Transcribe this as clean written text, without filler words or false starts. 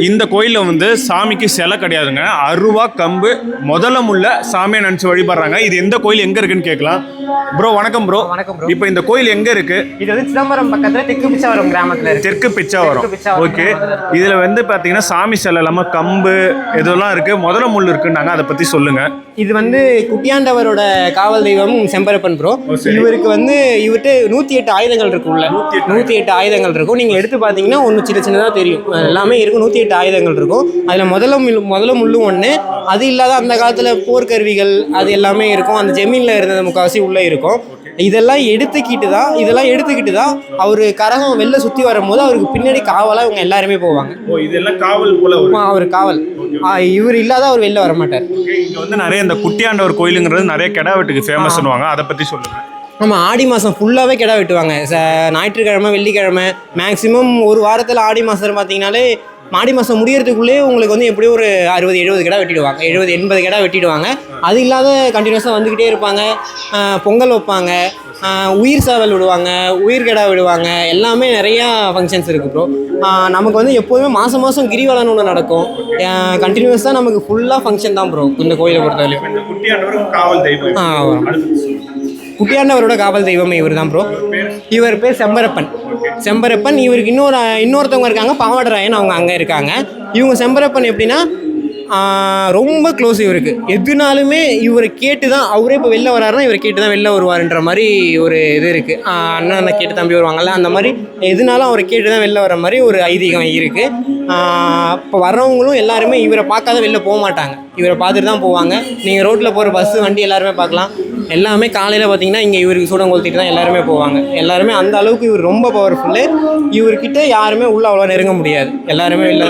இந்த கோயிலில் வந்து சாமிக்கு சிலை கிடையாதுங்க. அருவா கம்பு முதல்ல முள்ள சாமியை நினச்சி வழிபடுறாங்க. இது எந்த கோயில் எங்கே இருக்குன்னு கேட்கலாம். ப்ரோ வணக்கம் ப்ரோ. வணக்கம் ப்ரோ. இப்போ இந்த கோயில் எங்கே இருக்கு? இது வந்து சிதம்பரம் பக்கத்தில் தெற்கு பிச்சாவரம் கிராமத்தில் இருக்கு. தெற்கு பிச்சாவரம். ஓகே. இதில் வந்து பார்த்தீங்கன்னா சாமி சிலை இல்லாமல் கம்பு இதெல்லாம் இருக்கு, முதல்ல முள் இருக்குன்னாங்க. அதை பற்றி சொல்லுங்க. இது வந்து குட்டியாண்டவரோட காவல் தெய்வம் செம்பரப்பன் ப்ரோ. இவருக்கு வந்து இவர்கிட்ட 108 ஆயுதங்கள் இருக்கு. உள்ள 108 ஆயுதங்கள் இருக்கும். நீங்கள் எடுத்து பார்த்தீங்கன்னா ஒன்று சின்ன சின்னதாக தெரியும், எல்லாமே இருக்கும். 108 ஆயுதங்கள் இருக்கும். அதில் முதல்ல முள்ளும் ஒன்று. அது இல்லாத அந்த காலத்தில் போர்க்கருவிகள் அது எல்லாமே இருக்கும். அந்த ஜெமீனில் இருந்தது முக்கால்வாசி உள்ளே இருக்கும். இதெல்லாம் எடுத்துக்கிட்டு தான் அவர் கரகம் வெளில சுற்றி வரும்போது அவருக்கு பின்னாடி காவலாக இவங்க எல்லாருமே போவாங்க. இதெல்லாம் காவல் போல அவர் காவல். இவர் இல்லாத அவர் வெளில வர மாட்டார். இங்கே வந்து நிறைய இந்த குட்டியாண்டவர் கோயிலுங்கிறது நிறைய கிடா வெட்டுக்கு ஃபேமஸ்னுவாங்க. அதை பற்றி சொல்லுங்க. ஆமாம், ஆடி மாதம் ஃபுல்லாகவே கிடா வெட்டுவாங்க. ஞாயிற்றுக்கிழமை வெள்ளிக்கிழமை மேக்ஸிமம் ஒரு வாரத்தில் ஆடி மாதம் பார்த்தீங்கன்னாலே ஆடி மாதம் முடியறதுக்குள்ளே உங்களுக்கு வந்து எப்படியும் ஒரு 60-70 கிடா வெட்டிடுவாங்க. 70-80 கிடா வெட்டிடுவாங்க. அது இல்லாத கண்டினியூஸாக வந்துக்கிட்டே இருப்பாங்க. பொங்கல் வைப்பாங்க, உயிர் சாவல் விடுவாங்க, உயிர் கிடா விடுவாங்க. எல்லாமே நிறையா ஃபங்க்ஷன்ஸ் இருக்குது ப்ரோ. நமக்கு வந்து எப்போதுமே மாதம் கிரிவலம்னு ஒன்று நடக்கும். கண்டினியூஸாக நமக்கு ஃபுல்லாக ஃபங்க்ஷன் தான் ப்ரோ இந்த கோயிலை பொறுத்தவரைக்கும். குட்டியாண்டவரோட காவல் தெய்வம் இவர் தான் ப்ரோ. இவர் பேர் செம்பரப்பன். இவருக்கு இன்னொருத்தவங்க இருக்காங்க, பாவாடராயன். அவங்க அங்கே இருக்காங்க. இவங்க செம்பரப்பன் எப்படின்னா ரொம்ப க்ளோஸ் இவருக்கு. எதுனாலுமே இவரை கேட்டு தான், அவரே இப்போ வெளில வராருன்னா இவரை கேட்டு தான் வெளில வருவாருன்ற மாதிரி ஒரு இது இருக்குது. அண்ணனை கேட்டு தம்பி வருவாங்கள்ல, அந்த மாதிரி எதுனாலும் அவரை கேட்டு தான் வெளில வர மாதிரி ஒரு ஐதீகம் இருக்குது. இப்போ வர்றவங்களும் எல்லாருமே இவரை பார்க்காத வெளில போக மாட்டாங்க. இவரை பார்த்துட்டு தான் போவாங்க. நீங்கள் ரோட்டில் போகிற பஸ்ஸு வண்டி எல்லாருமே பார்க்கலாம். எல்லாமே காலையில் பார்த்தீங்கன்னா இங்கே இவருக்கு சூடம் கொளுத்திட்டு தான் எல்லாருமே போவாங்க. எல்லாருமே அந்த அளவுக்கு இவர் ரொம்ப பவர்ஃபுல்லு. இவர்கிட்ட யாருமே உள்ளே அவ்வளோ நெருங்க முடியாது. எல்லாருமே வெளில